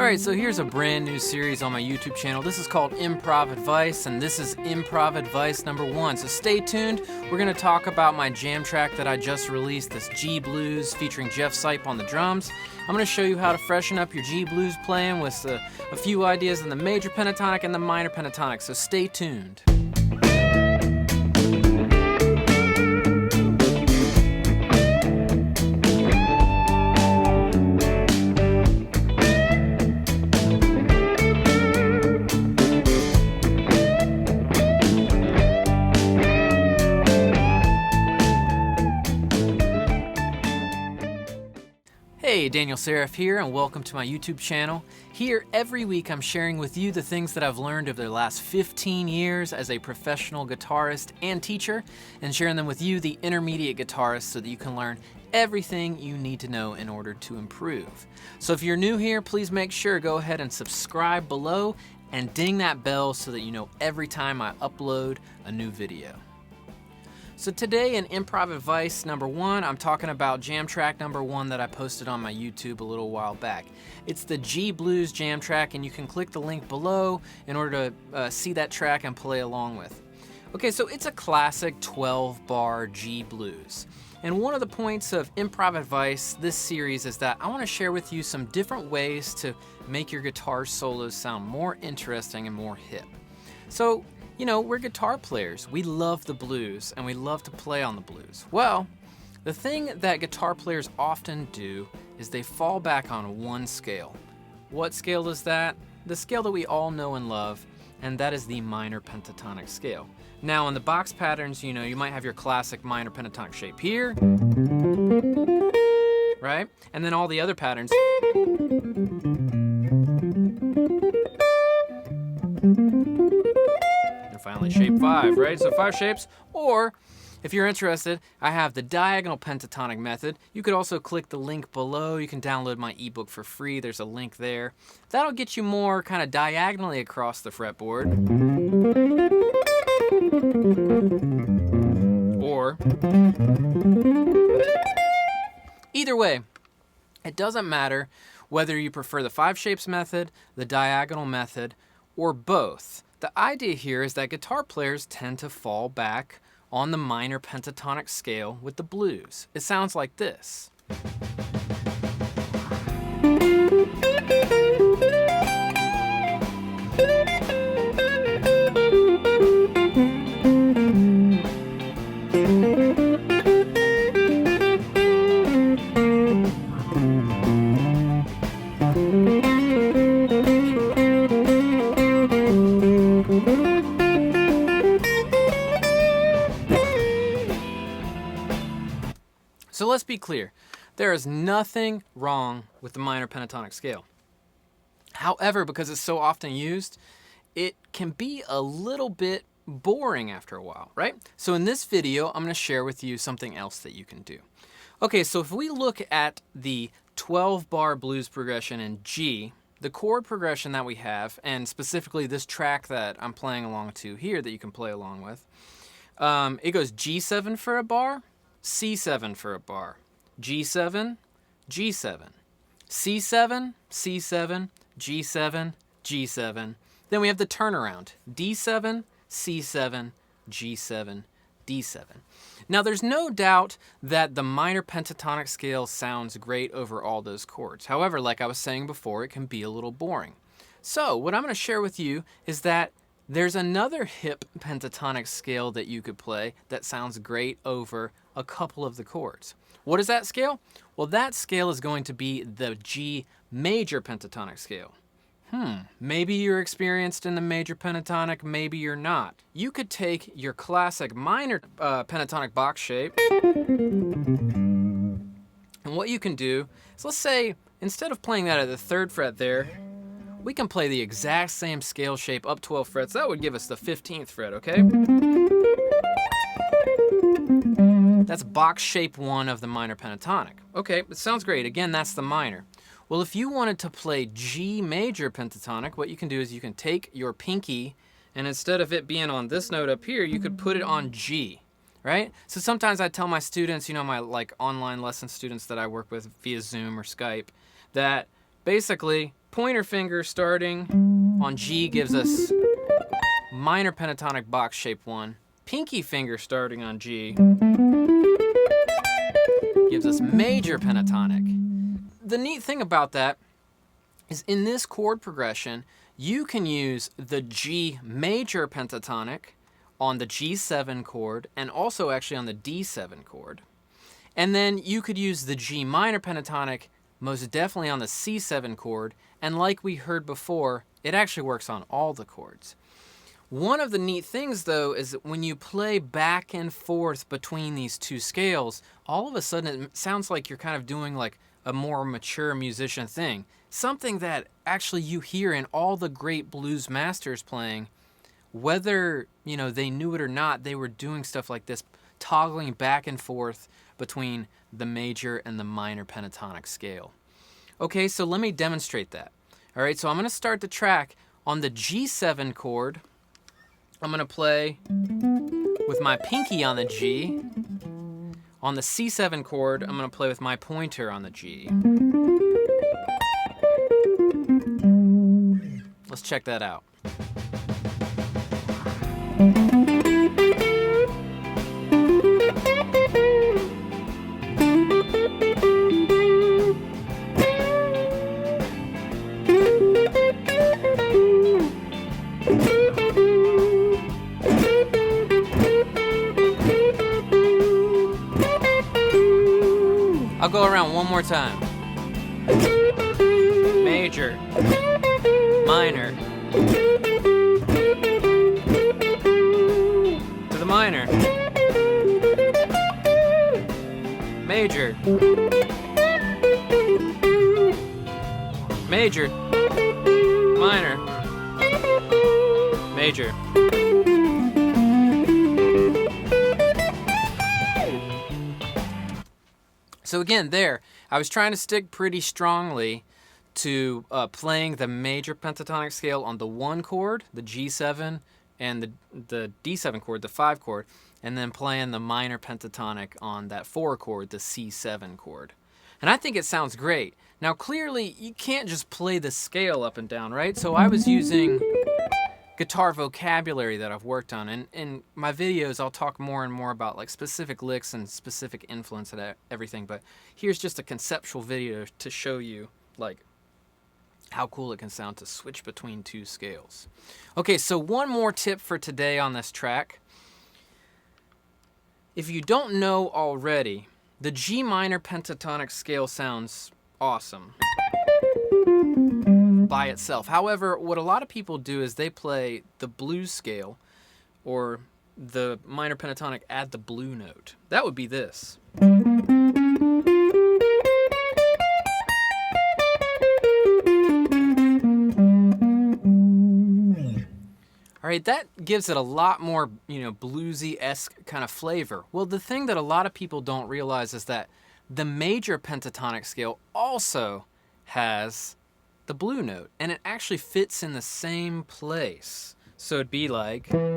Alright, so here's a brand new series on my YouTube channel. This is called Improv Advice, and this is Improv Advice number 1. So stay tuned. We're going to talk about my jam track that I just released, this G Blues featuring Jeff Sipe on the drums. I'm going to show you how to freshen up your G Blues playing with a few ideas in the major pentatonic and the minor pentatonic, so stay tuned. Hey, Daniel Seriff here, and welcome to my YouTube channel. Here, every week I'm sharing with you the things that I've learned over the last 15 years as a professional guitarist and teacher, and sharing them with you, the intermediate guitarist, so that you can learn everything you need to know in order to improve. So if you're new here, please make sure go ahead and subscribe below and ding that bell so that you know every time I upload a new video. So today in Improv Advice number 1, I'm talking about jam track number 1 that I posted on my YouTube a little while back. It's the G Blues jam track, and you can click the link below in order to see that track and play along with. Okay, so it's a classic 12-bar G Blues. And one of the points of Improv Advice this series is that I want to share with you some different ways to make your guitar solos sound more interesting and more hip. So, you know, we're guitar players. We love the blues, and we love to play on the blues. Well, the thing that guitar players often do is they fall back on one scale. What scale is that? The scale that we all know and love, and that is the minor pentatonic scale. Now, in the box patterns, you know, you might have your classic minor pentatonic shape here, right? And then all the other patterns. Finally, shape 5, right? So 5 shapes. Or, if you're interested, I have the diagonal pentatonic method. You could also click the link below. You can download my ebook for free. There's a link there. That'll get you more kind of diagonally across the fretboard. Or, either way, it doesn't matter whether you prefer the 5 shapes method, the diagonal method, or both. The idea here is that guitar players tend to fall back on the minor pentatonic scale with the blues. It sounds like this. So let's be clear, there is nothing wrong with the minor pentatonic scale. However, because it's so often used, it can be a little bit boring after a while, right? So in this video, I'm going to share with you something else that you can do. Okay, so if we look at the 12-bar blues progression in G, the chord progression that we have, and specifically this track that I'm playing along to here that you can play along with, it goes G7 for a bar, C7 for a bar, G7, G7, C7, C7, G7, G7. Then we have the turnaround, D7, C7, G7, D7. Now there's no doubt that the minor pentatonic scale sounds great over all those chords. However, like I was saying before, it can be a little boring. So what I'm going to share with you is that there's another hip pentatonic scale that you could play that sounds great over a couple of the chords. What is that scale? Well, that scale is going to be the G major pentatonic scale. Maybe you're experienced in the major pentatonic, maybe you're not. You could take your classic minor pentatonic box shape, and what you can do is, let's say, instead of playing that at the 3rd fret there, we can play the exact same scale shape up 12 frets. That would give us the 15th fret, okay? That's box shape 1 of the minor pentatonic. Okay, it sounds great. Again, that's the minor. Well, if you wanted to play G major pentatonic, what you can do is you can take your pinky, and instead of it being on this note up here, you could put it on G, right? So sometimes I tell my students, you know, my online lesson students that I work with via Zoom or Skype, that basically pointer finger starting on G gives us minor pentatonic box shape 1. Pinky finger starting on G gives us major pentatonic. The neat thing about that is in this chord progression, you can use the G major pentatonic on the G7 chord and also actually on the D7 chord. And then you could use the G minor pentatonic most definitely on the C7 chord, and like we heard before, it actually works on all the chords. One of the neat things though is that when you play back and forth between these two scales, all of a sudden it sounds like you're kind of doing like a more mature musician thing. Something that actually you hear in all the great blues masters playing, whether they knew it or not, they were doing stuff like this, toggling back and forth between the major and the minor pentatonic scale. Okay, so let me demonstrate that. All right, so I'm going to start the track on the G7 chord. I'm going to play with my pinky on the G. On the C7 chord, I'm going to play with my pointer on the G. Let's check that out. I'll go around one more time. Major, minor, to the minor, major, major, minor, major. So again, there, I was trying to stick pretty strongly to playing the major pentatonic scale on the 1 chord, the G7, and the D7 chord, the 5 chord, and then playing the minor pentatonic on that 4 chord, the C7 chord. And I think it sounds great. Now clearly, you can't just play the scale up and down, right? So I was using guitar vocabulary that I've worked on, and in my videos I'll talk more and more about like specific licks and specific influence and everything, but here's just a conceptual video to show you like how cool it can sound to switch between two scales. Okay, so one more tip for today on this track. If you don't know already, the G minor pentatonic scale sounds awesome by itself. However, what a lot of people do is they play the blues scale or the minor pentatonic at the blue note. That would be this. All right, that gives it a lot more, bluesy-esque kind of flavor. Well, the thing that a lot of people don't realize is that the major pentatonic scale also has the blue note, and it actually fits in the same place. So it'd be like, and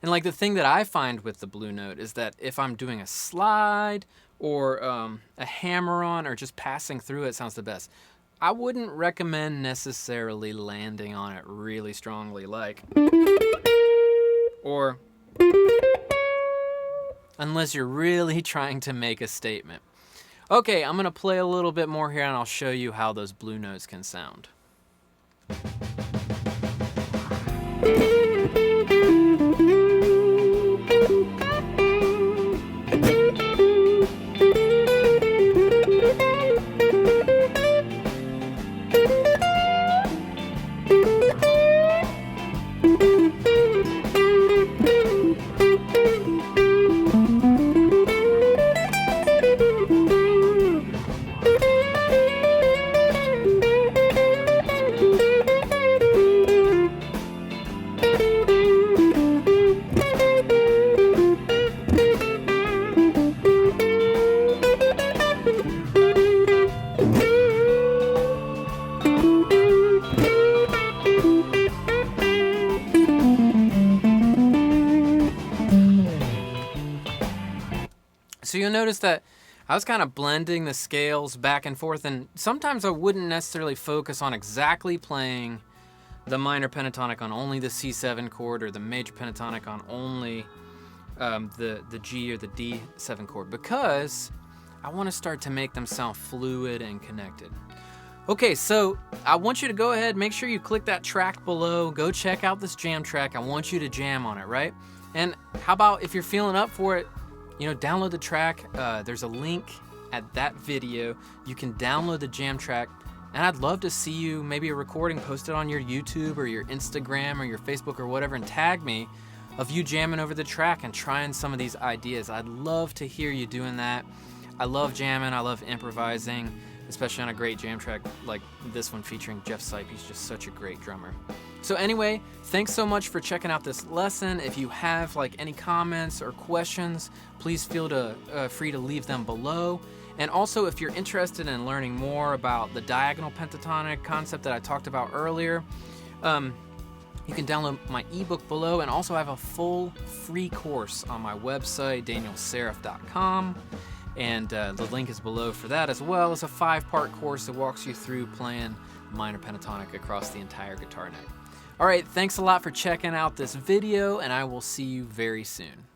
like the thing that I find with the blue note is that if I'm doing a slide or a hammer-on or just passing through it sounds the best. I wouldn't recommend necessarily landing on it really strongly, like, or unless you're really trying to make a statement. Okay, I'm going to play a little bit more here and I'll show you how those blue notes can sound. So you'll notice that I was kind of blending the scales back and forth, and sometimes I wouldn't necessarily focus on exactly playing the minor pentatonic on only the C7 chord or the major pentatonic on only the G or the D7 chord, because I want to start to make them sound fluid and connected. Okay, so I want you to go ahead, make sure you click that track below, go check out this jam track. I want you to jam on it, right? And how about if you're feeling up for it, download the track. There's a link at that video. You can download the jam track, and I'd love to see you, maybe a recording, post it on your YouTube or your Instagram or your Facebook or whatever, and tag me of you jamming over the track and trying some of these ideas. I'd love to hear you doing that. I love jamming, I love improvising, especially on a great jam track like this one featuring Jeff Sipe. He's just such a great drummer. So anyway, thanks so much for checking out this lesson. If you have any comments or questions, please feel free to leave them below. And also, if you're interested in learning more about the diagonal pentatonic concept that I talked about earlier, you can download my ebook below, and also I have a full free course on my website, danielseriff.com. And the link is below for that, as well as a 5-part course that walks you through playing minor pentatonic across the entire guitar neck. All right, thanks a lot for checking out this video, and I will see you very soon.